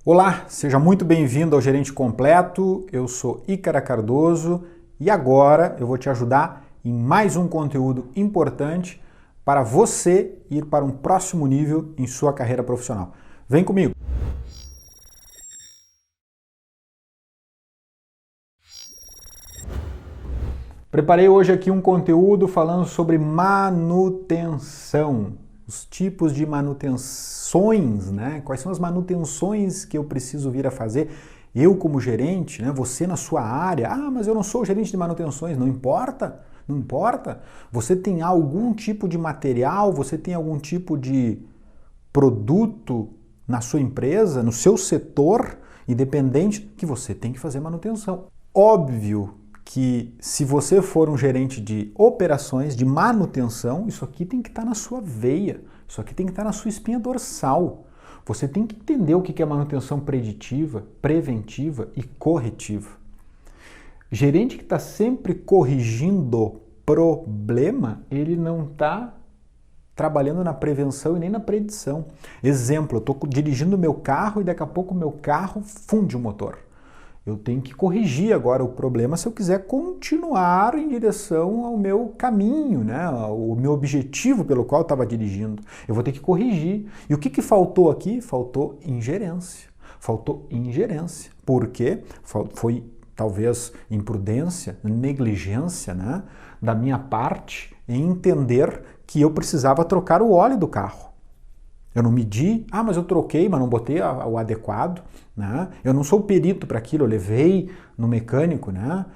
Olá, seja muito bem-vindo ao Gerente Completo. Eu sou Ícara Cardoso e agora eu vou te ajudar em mais um conteúdo importante para você ir para um próximo nível em sua carreira profissional. Vem comigo! Preparei hoje aqui um conteúdo falando sobre manutenção, os tipos de manutenções, né? Quais são as manutenções que eu preciso vir a fazer? Eu como gerente, né? Você na sua área, mas eu não sou gerente de manutenções, não importa, não importa. Você tem algum tipo de material, você tem algum tipo de produto na sua empresa, no seu setor, independente, que você tem que fazer manutenção. Óbvio que se você for um gerente de operações, de manutenção, isso aqui tem que estar na sua veia, isso aqui tem que estar na sua espinha dorsal. Você tem que entender o que é manutenção preditiva, preventiva e corretiva. Gerente que está sempre corrigindo problema, ele não está trabalhando na prevenção e nem na predição. Exemplo, eu estou dirigindo meu carro e daqui a pouco meu carro funde o motor. Eu tenho que corrigir agora o problema se eu quiser continuar em direção ao meu caminho, né? O meu objetivo pelo qual eu estava dirigindo. Eu vou ter que corrigir. E o que faltou aqui? Faltou ingerência. Faltou ingerência. Por quê? Foi talvez imprudência, negligência, né? Da minha parte em entender que eu precisava trocar o óleo do carro. Eu não medi, mas eu troquei, mas não botei o adequado, né? Eu não sou perito para aquilo, eu levei no mecânico, né?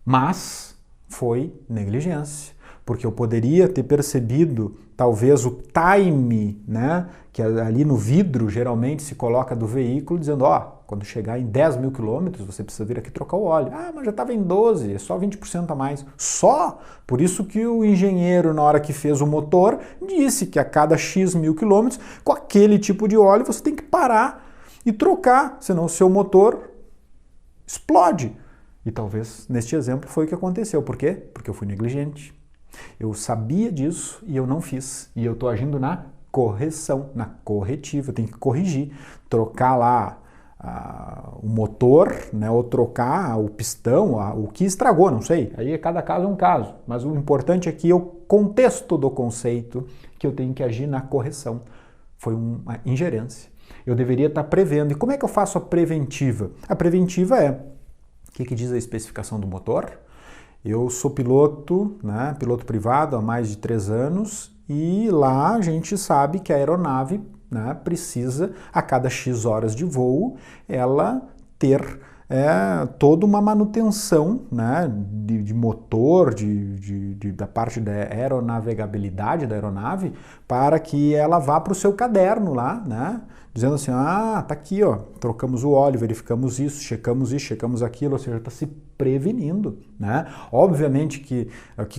Mas foi negligência, porque eu poderia ter percebido talvez o time, né? Que ali no vidro geralmente se coloca do veículo, dizendo, quando chegar em 10 mil quilômetros, você precisa vir aqui trocar o óleo. Mas já estava em 12, é só 20% a mais. Só! Por isso que o engenheiro, na hora que fez o motor, disse que a cada X mil quilômetros, com aquele tipo de óleo, você tem que parar e trocar, senão o seu motor explode. E talvez, neste exemplo, foi o que aconteceu. Por quê? Porque eu fui negligente. Eu sabia disso e eu não fiz. E eu estou agindo na correção, na corretiva. Eu tenho que corrigir, trocar lá o motor, né, ou trocar o pistão, o que estragou, não sei. Aí cada caso é um caso. Mas o importante aqui é o contexto do conceito que eu tenho que agir na correção. Foi uma ingerência. Eu deveria estar prevendo. E como é que eu faço a preventiva? A preventiva é, o que diz a especificação do motor? Eu sou piloto, né, piloto privado há mais de 3 anos e lá a gente sabe que a aeronave, né, precisa, a cada X horas de voo, ela ter toda uma manutenção, né, de motor, da parte da aeronavegabilidade da aeronave, para que ela vá para o seu caderno lá, né, dizendo assim, tá aqui, trocamos o óleo, verificamos isso, checamos aquilo, ou seja, está se prevenindo, né? Obviamente que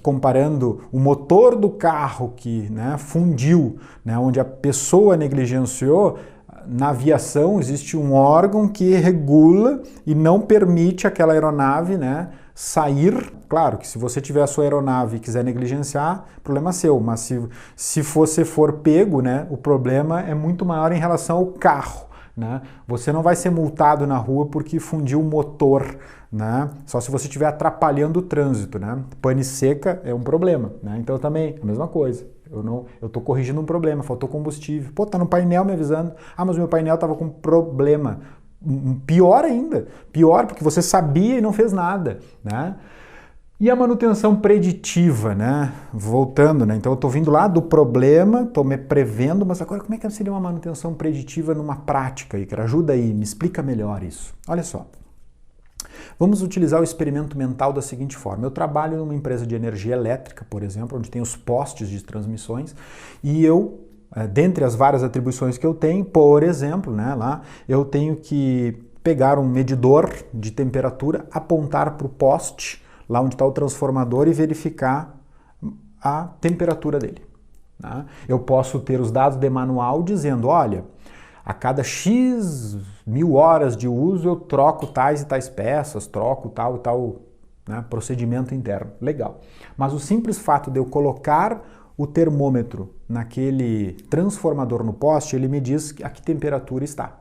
comparando o motor do carro que, né, fundiu, né, onde a pessoa negligenciou, na aviação existe um órgão que regula e não permite aquela aeronave, né, sair. Claro que se você tiver a sua aeronave e quiser negligenciar, problema seu, mas se você for pego, né, o problema é muito maior em relação ao carro, né? Você não vai ser multado na rua porque fundiu o motor, né? Só se você estiver atrapalhando o trânsito, né? Pane seca é um problema, né? Então também, a mesma coisa. Eu estou corrigindo um problema, faltou combustível. Tá no painel me avisando. Mas o meu painel estava com problema. Pior ainda. Pior porque você sabia e não fez nada, né? E a manutenção preditiva, né? Voltando, né? Então eu estou vindo lá do problema, estou me prevendo, mas agora como é que seria uma manutenção preditiva numa prática, Ícara? Ajuda aí, me explica melhor isso. Olha só. Vamos utilizar o experimento mental da seguinte forma. Eu trabalho numa empresa de energia elétrica, por exemplo, onde tem os postes de transmissões, e eu, dentre as várias atribuições que eu tenho, por exemplo, né, lá eu tenho que pegar um medidor de temperatura, apontar para o poste, lá onde está o transformador, e verificar a temperatura dele, né? Eu posso ter os dados de manual dizendo, olha, a cada X mil horas de uso eu troco tais e tais peças, troco tal e tal, né, procedimento interno. Legal. Mas o simples fato de eu colocar o termômetro naquele transformador no poste, ele me diz a que temperatura está.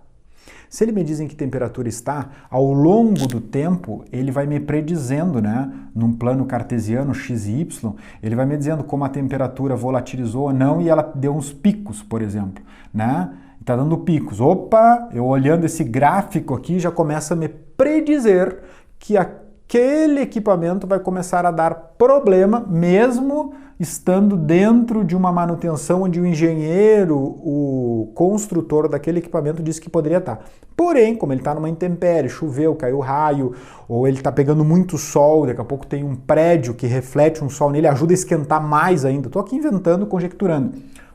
Se ele me diz em que temperatura está, ao longo do tempo, ele vai me predizendo, né? Num plano cartesiano x e y, ele vai me dizendo como a temperatura volatilizou ou não e ela deu uns picos, por exemplo, né? Está dando picos. Opa, eu olhando esse gráfico aqui já começa a me predizer que aquele equipamento vai começar a dar problema, mesmo estando dentro de uma manutenção onde o engenheiro, o construtor daquele equipamento disse que poderia estar. Porém, como ele está numa intempérie, choveu, caiu raio, ou ele está pegando muito sol, daqui a pouco tem um prédio que reflete um sol nele, ajuda a esquentar mais ainda. Estou aqui inventando, conjecturando.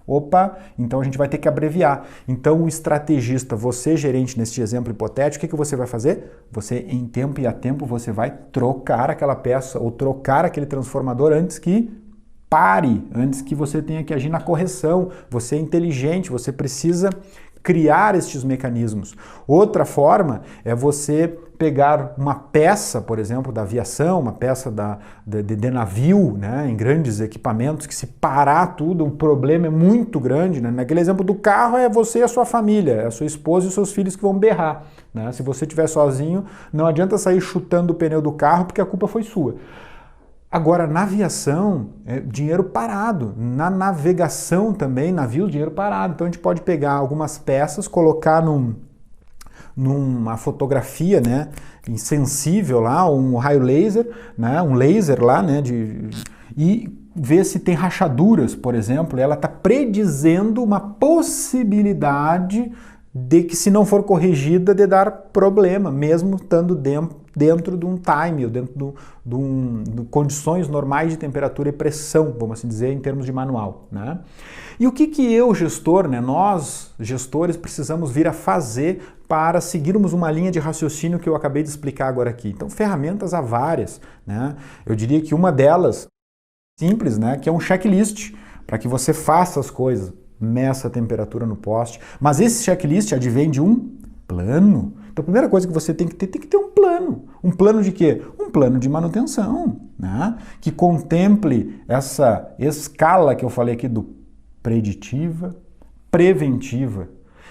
Opa, então a gente vai ter que abreviar. Então o estrategista, você gerente neste exemplo hipotético, o que você vai fazer? Você, em tempo e a tempo, você vai trocar aquela peça ou trocar aquele transformador antes que pare, antes que você tenha que agir na correção. Você é inteligente, você precisa criar estes mecanismos. Outra forma é você pegar uma peça, por exemplo, da aviação, uma peça de navio, né, em grandes equipamentos, que se parar tudo, o problema é muito grande. Né? Naquele exemplo do carro é você e a sua família, é a sua esposa e os seus filhos que vão berrar. Né? Se você estiver sozinho, não adianta sair chutando o pneu do carro porque a culpa foi sua. Agora, na aviação, é dinheiro parado. Na navegação também, navio, dinheiro parado. Então a gente pode pegar algumas peças, colocar numa fotografia, né, insensível lá, um raio laser, né, um laser lá, né, e ver se tem rachaduras, por exemplo. Ela está predizendo uma possibilidade de que, se não for corrigida, de dar problema, mesmo estando dentro de um time, ou dentro de condições normais de temperatura e pressão, vamos assim dizer, em termos de manual. Né? E o que eu, gestor, né, nós, gestores, precisamos vir a fazer para seguirmos uma linha de raciocínio que eu acabei de explicar agora aqui? Então, ferramentas há várias. Né? Eu diria que uma delas, simples, né, que é um checklist, para que você faça as coisas. Meça a temperatura no poste. Mas esse checklist advém de um plano. Então a primeira coisa que você tem que ter um plano. Um plano de quê? Um plano de manutenção, né? Que contemple essa escala que eu falei aqui do preditiva, preventiva.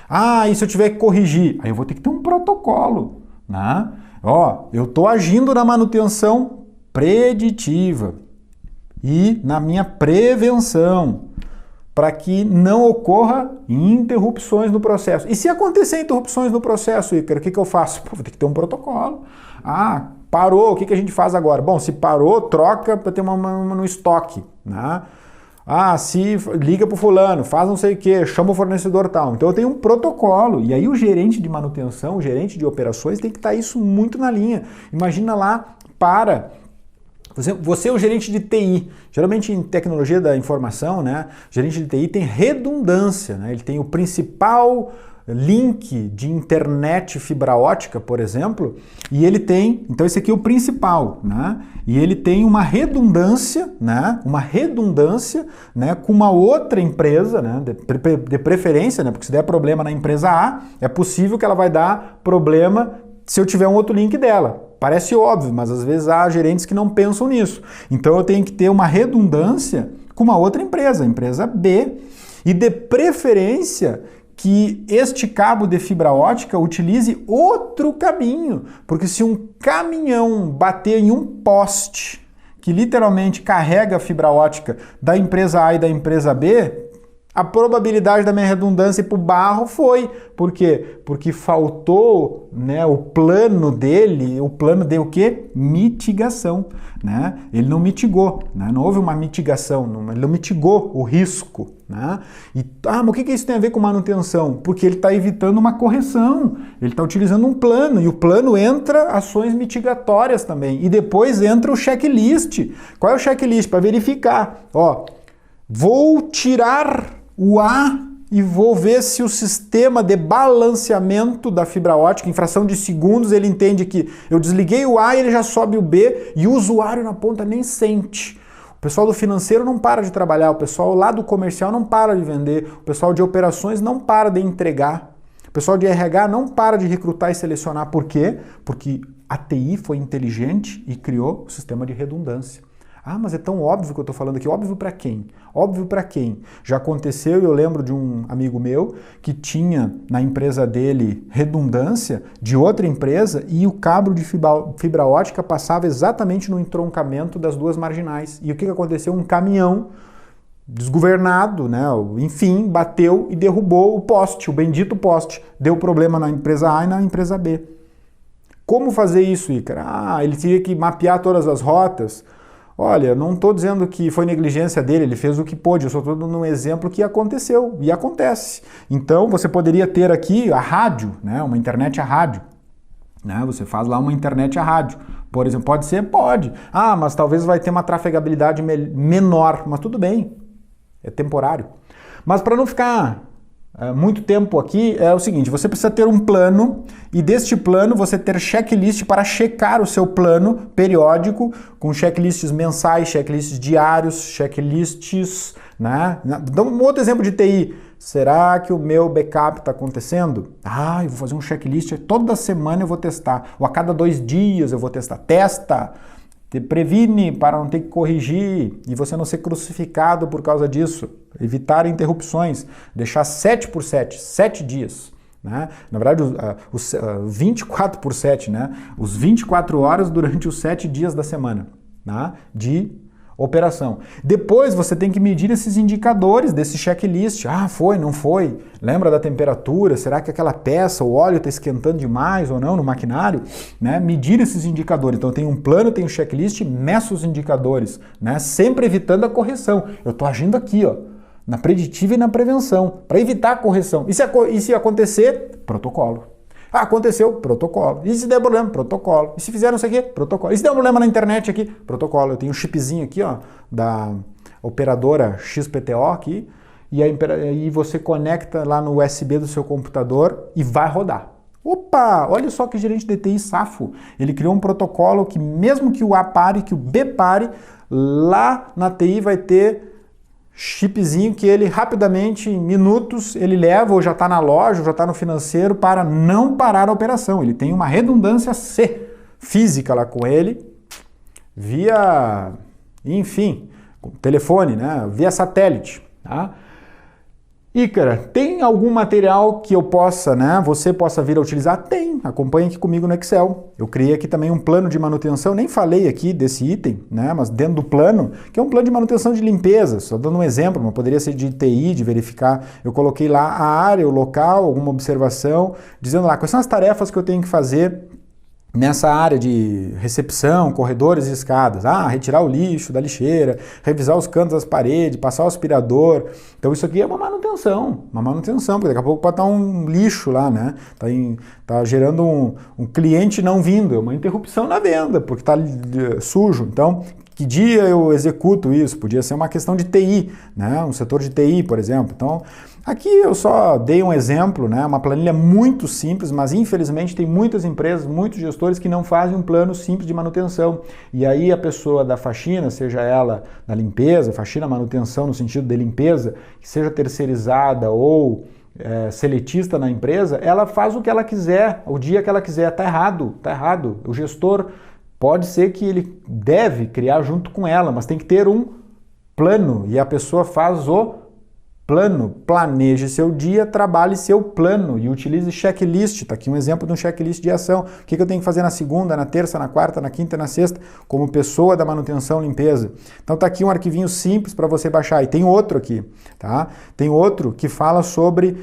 Ah, e se eu tiver que corrigir? Aí eu vou ter que ter um protocolo, né? Ó, eu estou agindo na manutenção preditiva e na minha prevenção, para que não ocorra interrupções no processo. E se acontecer interrupções no processo, Ícaro, o que eu faço? Pô, vou ter que ter um protocolo. Ah, parou, o que a gente faz agora? Bom, se parou, troca para ter uma no estoque. Né? Ah, se liga para o fulano, faz não sei o que, chama o fornecedor tal. Então eu tenho um protocolo. E aí o gerente de manutenção, o gerente de operações tem que estar isso muito na linha. Imagina lá, você é o gerente de TI. Geralmente em tecnologia da informação, né, gerente de TI tem redundância, né? Ele tem o principal link de internet fibra ótica, por exemplo, e ele tem, então esse aqui é o principal, né? E ele tem uma redundância, né? Com uma outra empresa, né? De preferência, né? Porque se der problema na empresa A, é possível que ela vai dar problema se eu tiver um outro link dela. Parece óbvio, mas às vezes há gerentes que não pensam nisso. Então eu tenho que ter uma redundância com uma outra empresa, a empresa B, e de preferência que este cabo de fibra ótica utilize outro caminho, porque se um caminhão bater em um poste que literalmente carrega a fibra ótica da empresa A e da empresa B, a probabilidade da minha redundância ir para o barro foi. Por quê? Porque faltou, né, o plano dele, o plano de o quê? Mitigação. Né? Ele não mitigou, né? Não houve uma mitigação, ele não mitigou o risco. Né? Mas o que isso tem a ver com manutenção? Porque ele está evitando uma correção, ele está utilizando um plano, e o plano entra ações mitigatórias também. E depois entra o checklist. Qual é o checklist? Para verificar. Ó, vou tirar o A e vou ver se o sistema de balanceamento da fibra ótica, em fração de segundos, ele entende que eu desliguei o A e ele já sobe o B, e o usuário na ponta nem sente. O pessoal do financeiro não para de trabalhar, o pessoal lá do comercial não para de vender, o pessoal de operações não para de entregar, o pessoal de RH não para de recrutar e selecionar. Por quê? Porque a TI foi inteligente e criou o sistema de redundância. Ah, mas é tão óbvio que eu estou falando aqui. Óbvio para quem? Óbvio para quem? Já aconteceu, eu lembro de um amigo meu que tinha na empresa dele redundância de outra empresa e o cabo de fibra ótica passava exatamente no entroncamento das duas marginais. E o que aconteceu? Um caminhão desgovernado, né? Enfim, bateu e derrubou o poste, o bendito poste. Deu problema na empresa A e na empresa B. Como fazer isso, Ícaro? Ah, ele teria que mapear todas as rotas. Olha, não estou dizendo que foi negligência dele, ele fez o que pôde, eu só estou dando um exemplo que aconteceu e acontece. Então você poderia ter aqui a rádio, né? Uma internet a rádio. Né? Você faz lá uma internet a rádio. Por exemplo, pode ser? Pode. Ah, mas talvez vai ter uma trafegabilidade menor, mas tudo bem. É temporário. Mas para não ficar muito tempo aqui, é o seguinte, você precisa ter um plano e deste plano você ter checklist para checar o seu plano periódico, com checklists mensais, checklists diários, checklists, né? Dá um outro exemplo de TI. Será que o meu backup está acontecendo? Ah, eu vou fazer um checklist, toda semana eu vou testar, ou a cada 2 dias eu vou testar. Testa! Te previne para não ter que corrigir e você não ser crucificado por causa disso. Evitar interrupções. Deixar 7 por 7, 7 dias. Né? Na verdade, os 24 por 7, né? Os 24 horas durante os 7 dias da semana, né? De operação. Depois você tem que medir esses indicadores desse checklist. Ah, foi, não foi? Lembra da temperatura? Será que aquela peça, o óleo está esquentando demais ou não no maquinário? Né? Medir esses indicadores. Então tem um plano, tem um checklist, meço os indicadores, né? Sempre evitando a correção. Eu estou agindo aqui, ó, na preditiva e na prevenção, para evitar a correção. E se acontecer, protocolo. Ah, aconteceu, protocolo. E se der problema, protocolo. E se fizeram isso aqui, protocolo. E se der um problema na internet aqui, protocolo. Eu tenho um chipzinho aqui, ó, da operadora XPTO aqui, e aí você conecta lá no USB do seu computador e vai rodar. Opa, olha só que gerente de TI safo. Ele criou um protocolo que mesmo que o A pare, que o B pare, lá na TI vai ter chipzinho que ele rapidamente, em minutos, ele leva ou já está na loja, ou já está no financeiro para não parar a operação. Ele tem uma redundância C física lá com ele, via, enfim, telefone, né? Via satélite. Tá? Ícaro, tem algum material que eu possa, né, você possa vir a utilizar? Tem, acompanhe aqui comigo no Excel. Eu criei aqui também um plano de manutenção, nem falei aqui desse item, né, mas dentro do plano, que é um plano de manutenção de limpeza, só dando um exemplo, mas poderia ser de TI, de verificar. Eu coloquei lá a área, o local, alguma observação, dizendo lá quais são as tarefas que eu tenho que fazer nessa área de recepção, corredores e escadas. Ah, retirar o lixo da lixeira, revisar os cantos das paredes, passar o aspirador. Então isso aqui é uma manutenção, porque daqui a pouco pode estar um lixo lá, né? Tá gerando um cliente não vindo, é uma interrupção na venda, porque está sujo. Então, que dia eu executo isso? Podia ser uma questão de TI, né? Um setor de TI, por exemplo. Então, aqui eu só dei um exemplo, né? Uma planilha muito simples, mas infelizmente tem muitas empresas, muitos gestores que não fazem um plano simples de manutenção. E aí a pessoa da faxina, seja ela da limpeza, faxina, manutenção no sentido de limpeza, que seja terceirizada ou seletista na empresa, ela faz o que ela quiser, o dia que ela quiser. Tá errado, tá errado. O gestor pode ser que ele deve criar junto com ela, mas tem que ter um plano e a pessoa faz o plano, planeje seu dia, trabalhe seu plano e utilize checklist. Está aqui um exemplo de um checklist de ação. O que eu tenho que fazer na segunda, na terça, na quarta, na quinta e na sexta, como pessoa da manutenção e limpeza. Então está aqui um arquivinho simples para você baixar. E tem outro aqui, tá? Tem outro que fala sobre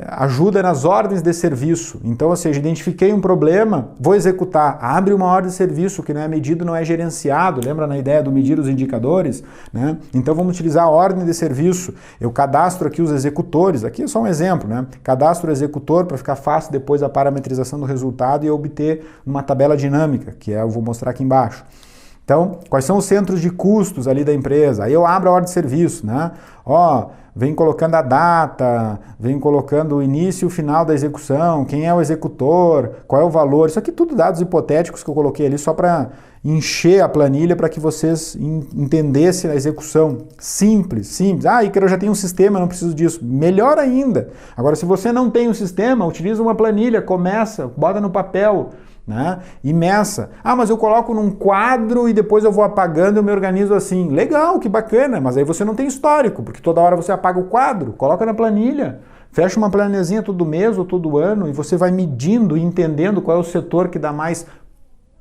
ajuda nas ordens de serviço. Então, ou seja, identifiquei um problema, vou executar. Abre uma ordem de serviço, que não é medido, não é gerenciado. Lembra na ideia do medir os indicadores? Né? Então vamos utilizar a ordem de serviço. Eu cadastro aqui os executores, aqui é só um exemplo, né? Cadastro o executor para ficar fácil depois a parametrização do resultado e obter uma tabela dinâmica, que eu vou mostrar aqui embaixo. Então, quais são os centros de custos ali da empresa? Aí eu abro a ordem de serviço, né? Ó, vem colocando a data, vem colocando o início e o final da execução, quem é o executor, qual é o valor. Isso aqui tudo dados hipotéticos que eu coloquei ali só para encher a planilha para que vocês entendessem a execução. Simples, simples. Ah, Ícaro, eu já tenho um sistema, eu não preciso disso. Melhor ainda. Agora, se você não tem um sistema, utiliza uma planilha, começa, bota no papel. né? E meça. Ah, mas eu coloco num quadro e depois eu vou apagando e eu me organizo assim. Legal, que bacana, mas aí você não tem histórico, porque toda hora você apaga o quadro. Coloca na planilha. Fecha uma planilhazinha todo mês ou todo ano e você vai medindo e entendendo qual é o setor que dá mais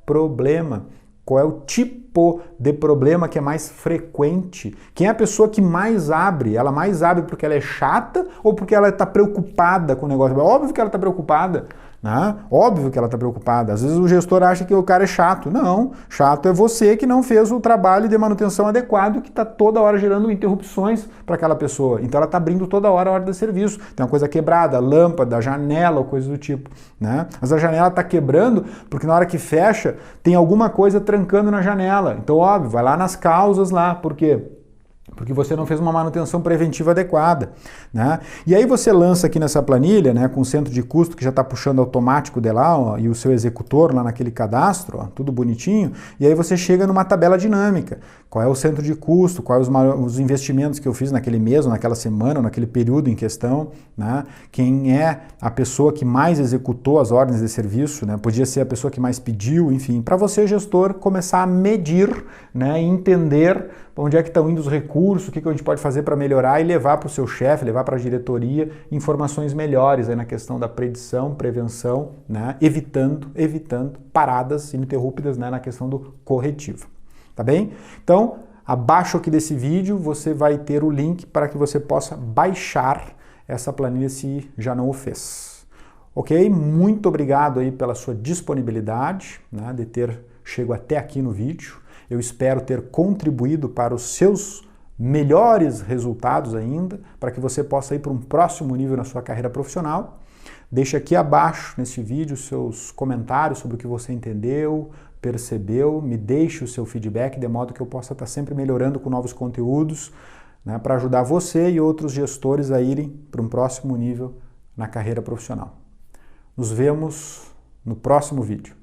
problema. Qual é o tipo de problema que é mais frequente? Quem é a pessoa que mais abre? Ela mais abre porque ela é chata ou porque ela está preocupada com o negócio? É óbvio que ela está preocupada, né? Óbvio que ela está preocupada. Às vezes o gestor acha que o cara é chato. Não, chato é você que não fez o trabalho de manutenção adequado, que está toda hora gerando interrupções para aquela pessoa. Então ela está abrindo toda hora a hora do serviço. Tem uma coisa quebrada, lâmpada, janela ou coisa do tipo, né? Mas a janela está quebrando porque na hora que fecha tem alguma coisa trancando na janela. Então, óbvio, vai lá nas causas lá. Por quê? Porque você não fez uma manutenção preventiva adequada, né? E aí você lança aqui nessa planilha, né, com o centro de custo que já está puxando automático de lá, ó, e o seu executor lá naquele cadastro, ó, tudo bonitinho, e aí você chega numa tabela dinâmica. Qual é o centro de custo, quais os investimentos que eu fiz naquele mês, ou naquela semana, ou naquele período em questão, né? Quem é a pessoa que mais executou as ordens de serviço, né? Podia ser a pessoa que mais pediu, enfim, para você, gestor, começar a medir, né, e entender onde é que estão indo os recursos, o que a gente pode fazer para melhorar e levar para o seu chefe, levar para a diretoria informações melhores aí na questão da predição, prevenção, né? evitando paradas ininterruptas, né, na questão do corretivo. Tá bem? Então, abaixo aqui desse vídeo você vai ter o link para que você possa baixar essa planilha se já não o fez. Ok? Muito obrigado aí pela sua disponibilidade, né, de ter chegado até aqui no vídeo. Eu espero ter contribuído para os seus melhores resultados ainda, para que você possa ir para um próximo nível na sua carreira profissional. Deixe aqui abaixo nesse vídeo seus comentários sobre o que você entendeu, percebeu, me deixe o seu feedback, de modo que eu possa estar sempre melhorando com novos conteúdos, né, para ajudar você e outros gestores a irem para um próximo nível na carreira profissional. Nos vemos no próximo vídeo.